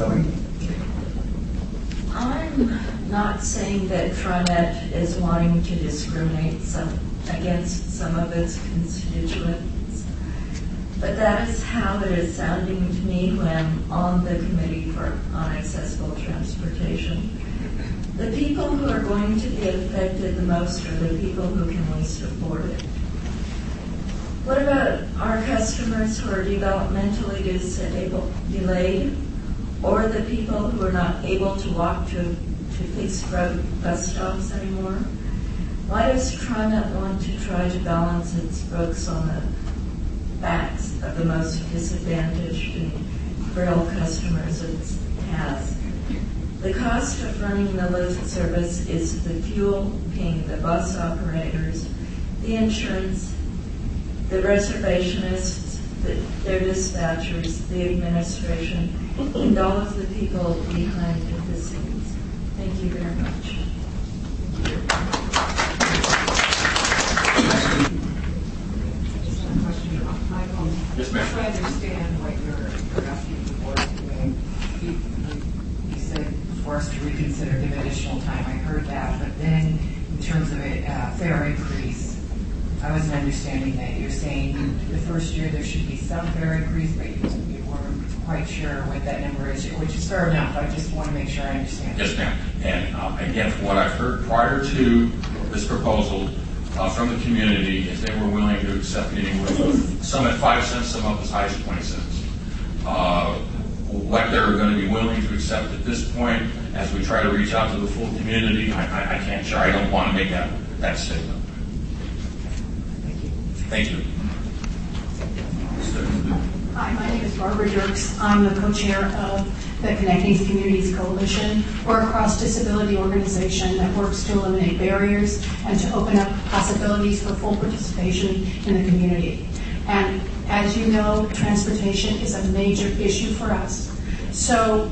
Zoe? I'm not saying that Trimet is wanting to discriminate against some of its constituents, but that is how it is sounding to me when on the Committee for Unaccessible Transportation. The people who are going to be affected the most are the people who can least afford it. What about our customers who are developmentally delayed, or the people who are not able to walk to fixed road bus stops anymore? Why does Trimet want to try to balance its books on the backs of the most disadvantaged and frail customers it has? The cost of running the lift service is the fuel paying the bus operators, the insurance, the reservationists, their dispatchers, the administration, and all of the people behind the scenes. Thank you very much. Just one question about Michael. Yes, ma'am. If I understand what you're asking the board to do, you said for us to reconsider, give additional time. I heard that, but then in terms of a fare increase, I wasn't understanding that. You're saying the first year there should be some fare increase, but you weren't quite sure what that number is, which is fair enough. I just want to make sure I understand. Yes, ma'am. And again, from what I've heard prior to this proposal from the community, is they were willing to accept anywhere from some at 5 cents, some up as high as 20 cents. What they're going to be willing to accept at this point, as we try to reach out to the full community, I can't share. I don't want to make that statement. Thank you. Hi, my name is Barbara Dirks. I'm the co-chair of the Connecting Communities Coalition. We're a cross-disability organization that works to eliminate barriers and to open up possibilities for full participation in the community. And as you know, transportation is a major issue for us. So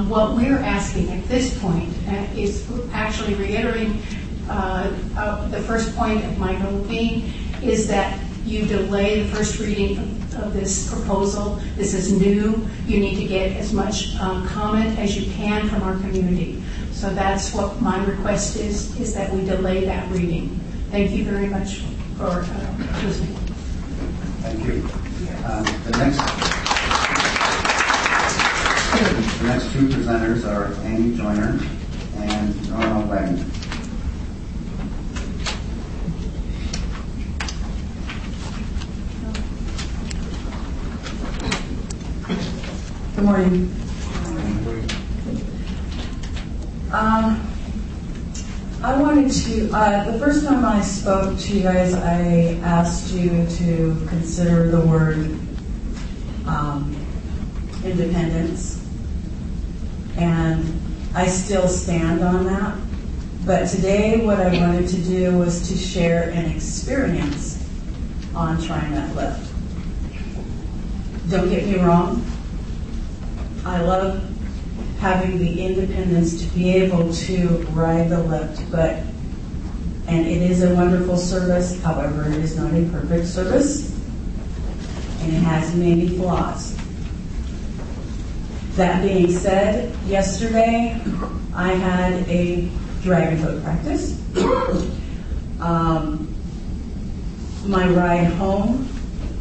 what we're asking at this point is actually reiterating the first point of my being is that you delay the first reading of this proposal. This is new. You need to get as much comment as you can from our community. So that's what my request is that we delay that reading. Thank you very much for listening. Thank you. The next two presenters are Amy Joyner and Norma Wagner. Good morning. I wanted to, the first time I spoke to you guys, I asked you to consider the word independence, and I still stand on that. But today what I wanted to do was to share an experience on Trimet Lift. Don't get me wrong, I love having the independence to be able to ride the lift, and it is a wonderful service. However, it is not a perfect service, and it has many flaws. That being said, yesterday I had a dragon boat practice. My ride home,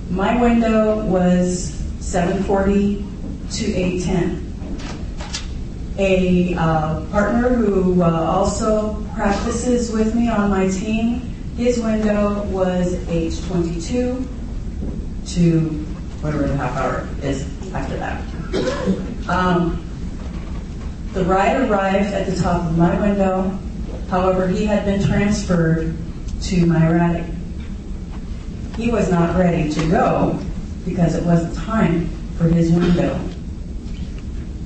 my window was 7:40 to 8:10. A partner who also practices with me on my team, his window was 8:22 to whatever the half hour is after that. The ride arrived at the top of my window. However, he had been transferred to my ride. He was not ready to go because it wasn't time for his window.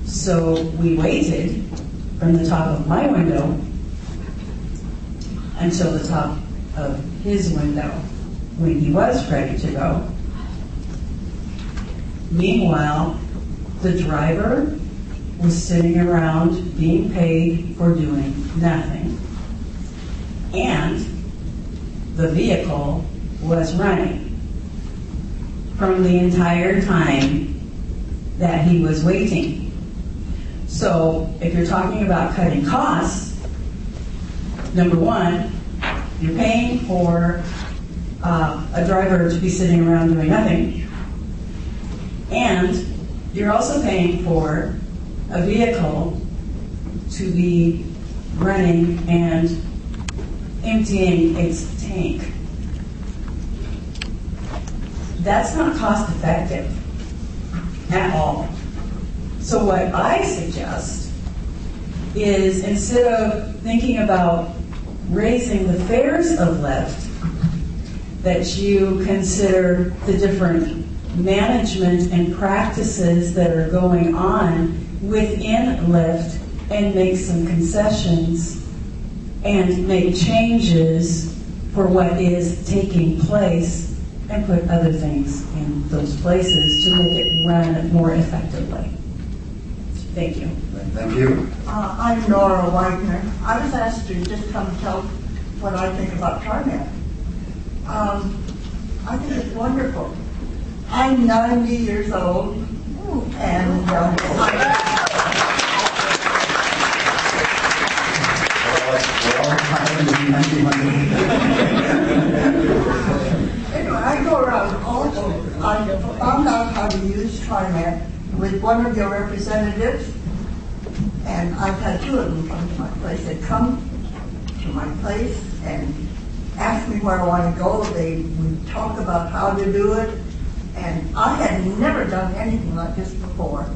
So we waited from the top of my window until the top of his window when he was ready to go. Meanwhile, the driver was sitting around being paid for doing nothing. And the vehicle was running from the entire time that he was waiting. So if you're talking about cutting costs, number one, you're paying for a driver to be sitting around doing nothing, and you're also paying for a vehicle to be running and emptying its tank. That's not cost effective at all. So what I suggest is, instead of thinking about raising the fares of Lyft, that you consider the different management and practices that are going on within Lyft and make some concessions and make changes for what is taking place and put other things in those places to make it run more effectively. Thank you. Thank you. I'm Nora Wagner. I was asked to just come tell what I think about Trimet. I think it's wonderful. I'm 90 years old, and anyway, I go around all over. I found out how to use Trimet with one of your representatives, and I've had two of them come to my place. They come to my place and ask me where I want to go. They would talk about how to do it, and I had never done anything like this before.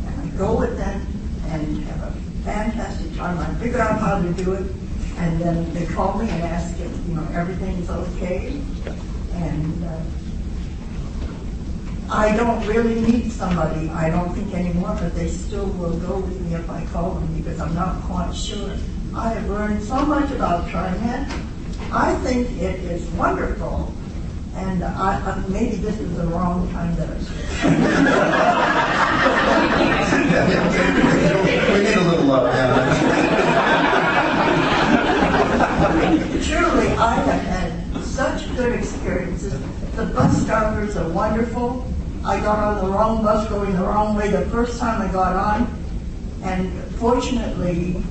And I go with them and have a fantastic time. I figure out how to do it, and then they call me and ask if everything's okay. And I don't really need somebody, I don't think anymore, but they still will go with me if I call them, because I'm not quite sure. I have learned so much about Trimet. I think it is wonderful, and maybe this is the wrong time that I We need a little love, Truly, I have had such good experiences. The bus drivers are wonderful. I got on the wrong bus going the wrong way the first time I got on, and fortunately,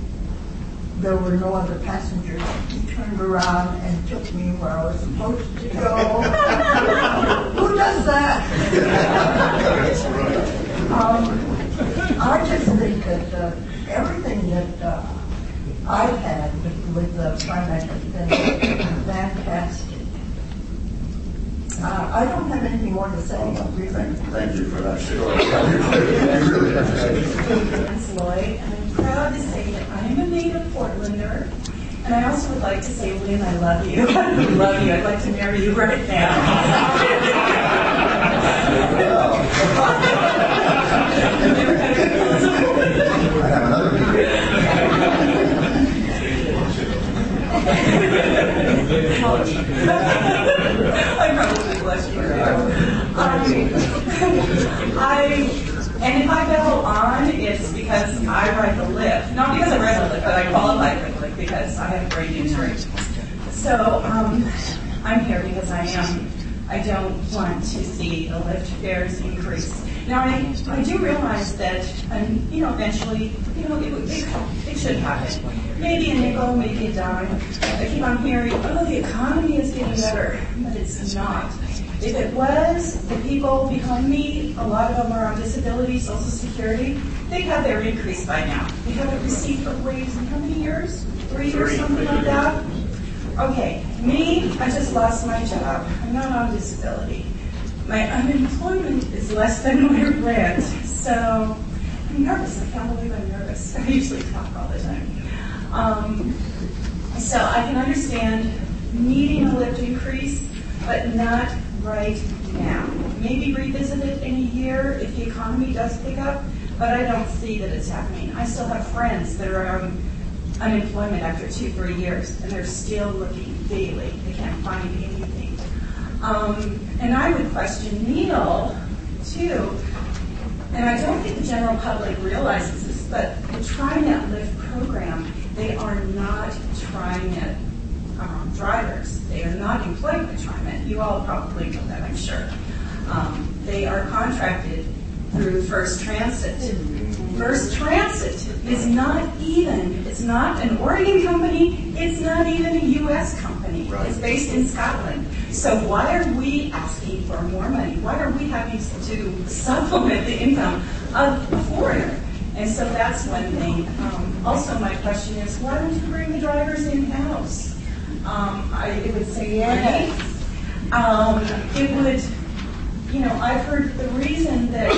there were no other passengers. He turned around and took me where I was supposed to go. Who does that? I just think that everything that I've had with the Trimet has been fantastic. I don't have anything more to say. Thank you for that. I'm Lloyd, and I'm proud to say that I am a native Portlander, and I also would like to say, Lynn, I love you. I love you. I'd like to marry you right now. I have another I'm probably blushing. And if I go on, it's because I ride the lift. Not because I ride the lift, but I qualify for the lift because I have brain injury. So I'm here because I don't want to see the lift fares increase. Now, I do realize that, eventually, it should happen. Maybe a nickel, maybe a dime. I keep on hearing, the economy is getting better, but it's not. If it was, the people behind me, a lot of them are on disability, Social Security, they'd have their increase by now. They haven't received a raise in how many years? 3 years, something like that? Okay, me, I just lost my job. I'm not on disability. My unemployment is less than my rent, so I'm nervous. I can't believe I'm nervous. I usually talk all the time. So I can understand needing a lift increase, but not right now. Maybe revisit it in a year if the economy does pick up, but I don't see that it's happening. I still have friends that are on unemployment after 2-3 years, and they're still looking daily. They can't find anything. And I would question Neil, too. And I don't think the general public realizes this, but the Trimet Lift program, they are not Trimet drivers. They are not employed by Trimet. You all probably know that, I'm sure. They are contracted through through First Transit. First Transit is not even, it's not an Oregon company, it's not even a U.S. company. It's based in Scotland. So why are we asking for more money? Why are we having to supplement the income of a foreigner? And so that's one thing. Also, my question is, why don't you bring the drivers in-house? It would save money. It would, I've heard the reason that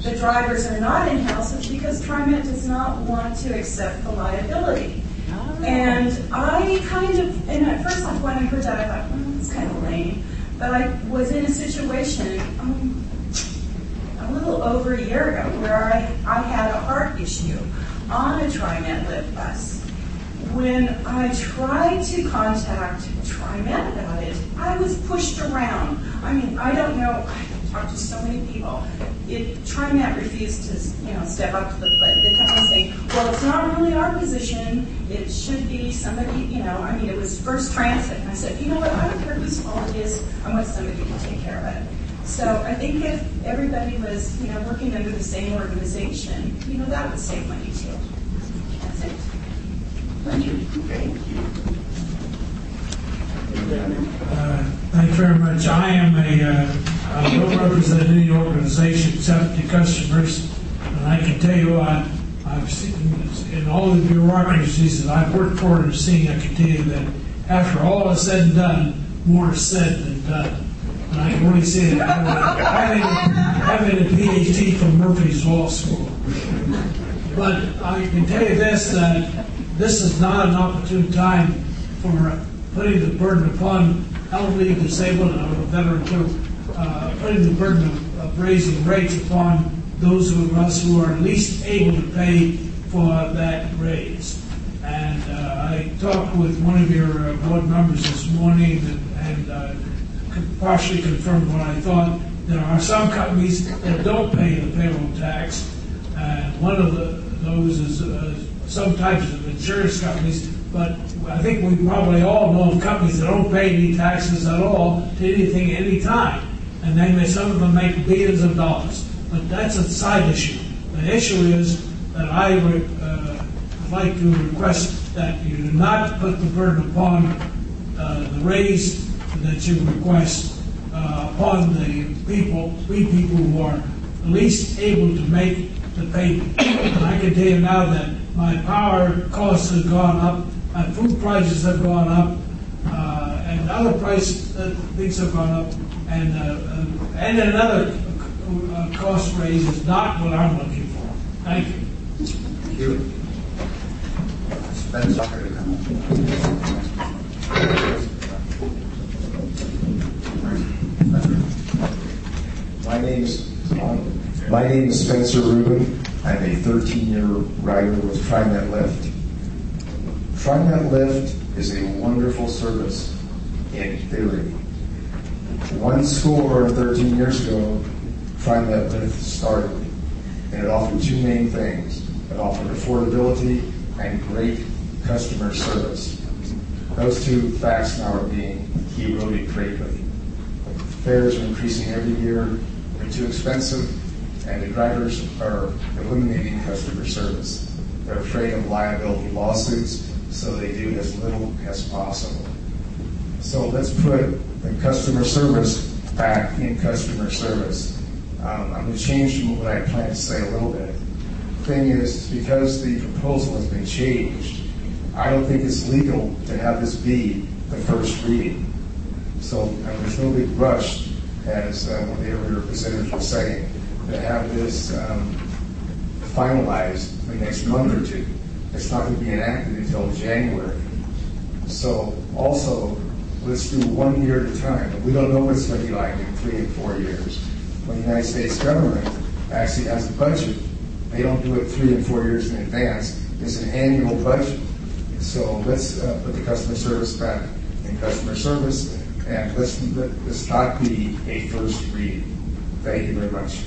the drivers are not in-house is because Trimet does not want to accept the liability. And I and at first when I heard that, I thought, it's kind of lame. But I was in a situation a little over a year ago where I had a heart issue on a Trimet lift bus. When I tried to contact Trimet about it, I was pushed around. I mean, I don't know. I've talked to so many people. Trimet refused to, step up to the plate. They kept on saying, well, it's not really our position. It should be somebody, it was First Transit. And I said, you know what, I don't care whose fault it is. I want somebody to take care of it. So I think if everybody was, working under the same organization, that would save money too. That's it. Thank you. Thank you. Thank you very much. I am I don't represent any organization except the customers, and I can tell you I've seen in all the bureaucracies that I've worked for and seen, I can tell you that after all is said and done, more is said than done. And I can really say it having a PhD from Murphy's Law School. But I can tell you this, that this is not an opportune time for putting the burden upon elderly, disabled, and veteran too, putting the burden of raising rates upon those of us who are least able to pay for that raise. And I talked with one of your board members this morning and partially confirmed what I thought. There are some companies that don't pay the payroll tax, and one of those is some types of insurance companies, but I think we probably all know of companies that don't pay any taxes at all to anything at any time. And some of them make billions of dollars. But that's a side issue. The issue is that I would like to request that you do not put the burden upon the raise that you request upon the people who are least able to make the payment. And I can tell you now that my power costs have gone up, my food prices have gone up, and other things have gone up, and another cost raise is not what I'm looking for. Thank you. Thank you. Spencer. My name is Spencer Rubin. I'm a 13-year rider with Trimet Lift. Trimet Lift is a wonderful service in theory. 13 years ago, Trimet Lift started, and it offered two main things. It offered affordability and great customer service. Those two facts now are being eroded greatly. Fares are increasing every year. They're too expensive, and the drivers are eliminating customer service. They're afraid of liability lawsuits, so they do as little as possible. So let's put the customer service back in customer service. I'm going to change from what I plan to say a little bit. The thing is, because the proposal has been changed, I don't think it's legal to have this be the first reading. So there's no big rush, as one of the earlier presenters was saying, to have this finalized the next month or two. It's not going to be enacted until January. So also, let's do 1 year at a time. We don't know what it's going to be like in 3 and 4 years. When the United States government actually has a budget, they don't do it 3 and 4 years in advance. It's an annual budget. So let's put the customer service back in customer service, and let's not be a first reading. Thank you very much.